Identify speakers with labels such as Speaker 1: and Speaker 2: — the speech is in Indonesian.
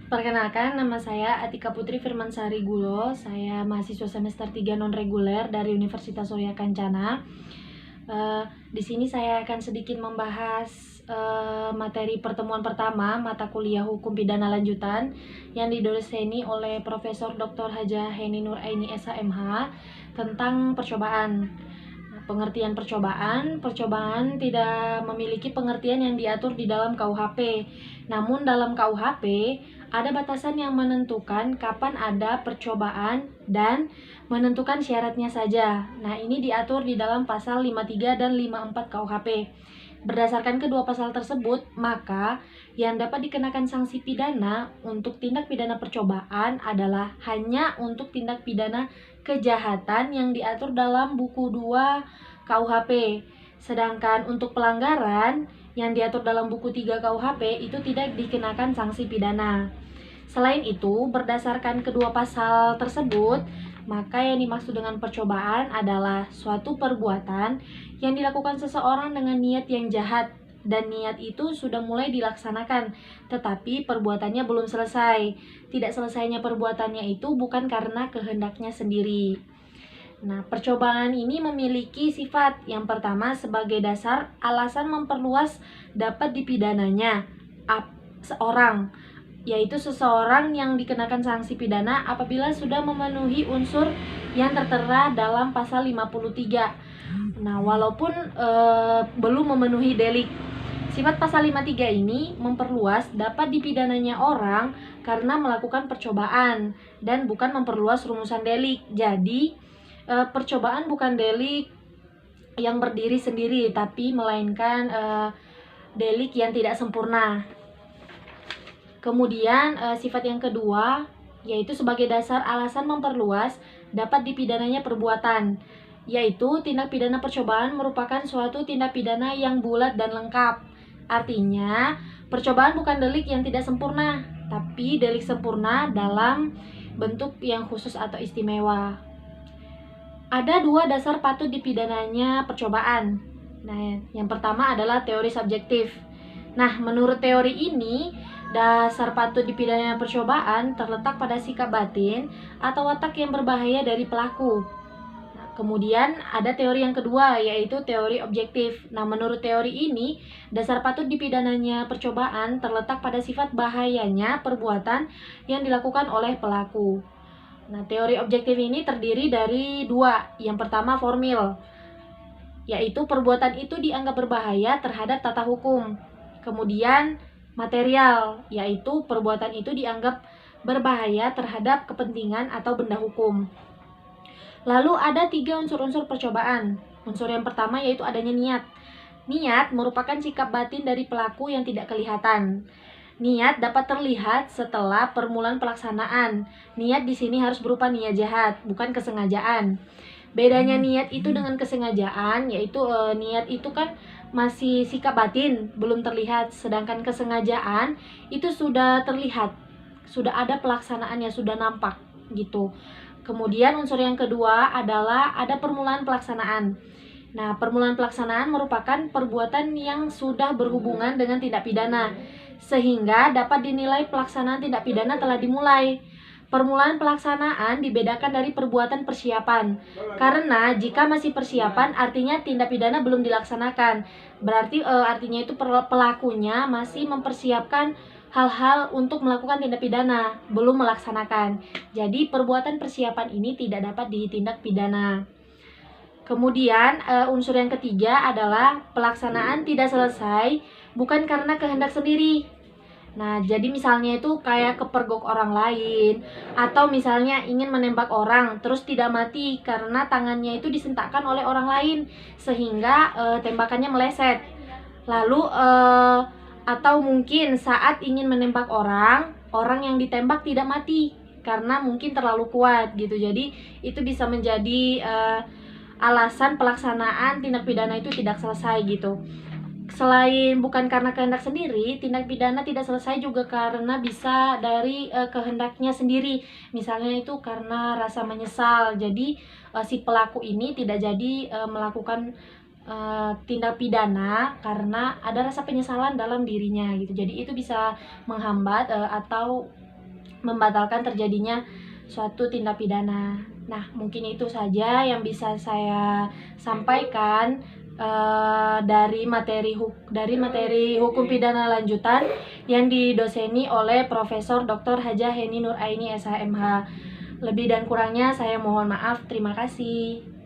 Speaker 1: Perkenalkan, nama saya Atika Putri Firmansari Gulo. Saya mahasiswa semester 3 non-reguler dari Universitas Surya Kencana. Di sini saya akan sedikit membahas materi pertemuan pertama mata kuliah Hukum Pidana Lanjutan yang didoseni oleh Profesor Dr. Hajah Heni Nuraini SHMH tentang percobaan. Pengertian percobaan tidak memiliki pengertian yang diatur di dalam KUHP. Namun dalam KUHP ada batasan yang menentukan kapan ada percobaan dan menentukan syaratnya saja. Nah, ini diatur di dalam pasal 53 dan 54 KUHP. Berdasarkan kedua pasal tersebut, maka yang dapat dikenakan sanksi pidana untuk tindak pidana percobaan adalah hanya untuk tindak pidana kejahatan yang diatur dalam buku 2 KUHP. Sedangkan untuk pelanggaran yang diatur dalam buku 3 KUHP itu tidak dikenakan sanksi pidana. Selain itu, berdasarkan kedua pasal tersebut, maka yang dimaksud dengan percobaan adalah suatu perbuatan yang dilakukan seseorang dengan niat yang jahat, dan niat itu sudah mulai dilaksanakan, tetapi perbuatannya belum selesai. Tidak selesainya perbuatannya itu bukan karena kehendaknya sendiri. Nah, percobaan ini memiliki sifat yang pertama sebagai dasar alasan memperluas dapat dipidananya seorang, yaitu seseorang yang dikenakan sanksi pidana apabila sudah memenuhi unsur yang tertera dalam pasal 53. Nah, walaupun belum memenuhi delik. Sifat pasal 53 ini memperluas dapat dipidananya orang karena melakukan percobaan dan bukan memperluas rumusan delik. Jadi, percobaan bukan delik yang berdiri sendiri, tapi melainkan delik yang tidak sempurna. Kemudian sifat yang kedua yaitu sebagai dasar alasan memperluas dapat dipidananya perbuatan, yaitu tindak pidana percobaan merupakan suatu tindak pidana yang bulat dan lengkap. Artinya, percobaan bukan delik yang tidak sempurna, tapi delik sempurna dalam bentuk yang khusus atau istimewa. Ada dua dasar patut dipidananya percobaan. Nah, yang pertama adalah teori subjektif. Nah, menurut teori ini, dasar patut dipidananya percobaan terletak pada sikap batin atau watak yang berbahaya dari pelaku. Nah, kemudian ada teori yang kedua, yaitu teori objektif. Nah, menurut teori ini, dasar patut dipidananya percobaan terletak pada sifat bahayanya perbuatan yang dilakukan oleh pelaku. Nah, teori objektif ini terdiri dari dua. Yang pertama formil, yaitu perbuatan itu dianggap berbahaya terhadap tata hukum. Kemudian material, yaitu perbuatan itu dianggap berbahaya terhadap kepentingan atau benda hukum. Lalu ada tiga unsur-unsur percobaan. Unsur yang pertama yaitu adanya niat. Niat merupakan sikap batin dari pelaku yang tidak kelihatan. Niat dapat terlihat setelah permulaan pelaksanaan. Niat di sini harus berupa niat jahat, bukan kesengajaan. Bedanya niat itu dengan kesengajaan, yaitu niat itu kan masih sikap batin, belum terlihat. Sedangkan kesengajaan itu sudah terlihat, sudah ada pelaksanaannya, sudah nampak gitu. Kemudian unsur yang kedua adalah ada permulaan pelaksanaan. Nah, permulaan pelaksanaan merupakan perbuatan yang sudah berhubungan dengan tindak pidana, sehingga dapat dinilai pelaksanaan tindak pidana telah dimulai. Permulaan pelaksanaan dibedakan dari perbuatan persiapan, karena jika masih persiapan artinya tindak pidana belum dilaksanakan. Berarti artinya itu pelakunya masih mempersiapkan hal-hal untuk melakukan tindak pidana, belum melaksanakan. Jadi perbuatan persiapan ini tidak dapat ditindak pidana. Kemudian unsur yang ketiga adalah pelaksanaan tidak selesai bukan karena kehendak sendiri. Nah, jadi misalnya itu kayak kepergok orang lain, atau misalnya ingin menembak orang terus tidak mati karena tangannya itu disentakkan oleh orang lain sehingga tembakannya meleset. Lalu atau mungkin saat ingin menembak orang, orang yang ditembak tidak mati karena mungkin terlalu kuat gitu. Jadi itu bisa menjadi alasan pelaksanaan tindak pidana itu tidak selesai gitu. Selain bukan karena kehendak sendiri, tindak pidana tidak selesai juga karena bisa dari kehendaknya sendiri. Misalnya itu karena rasa menyesal. Jadi si pelaku ini tidak jadi melakukan tindak pidana karena ada rasa penyesalan dalam dirinya gitu. Jadi itu bisa menghambat atau membatalkan terjadinya suatu tindak pidana. Nah, mungkin itu saja yang bisa saya sampaikan dari materi hukum pidana lanjutan yang didoseni oleh Profesor Dr. Hajah Heni Nur Aini SHMH. Lebih dan kurangnya saya mohon maaf. Terima kasih.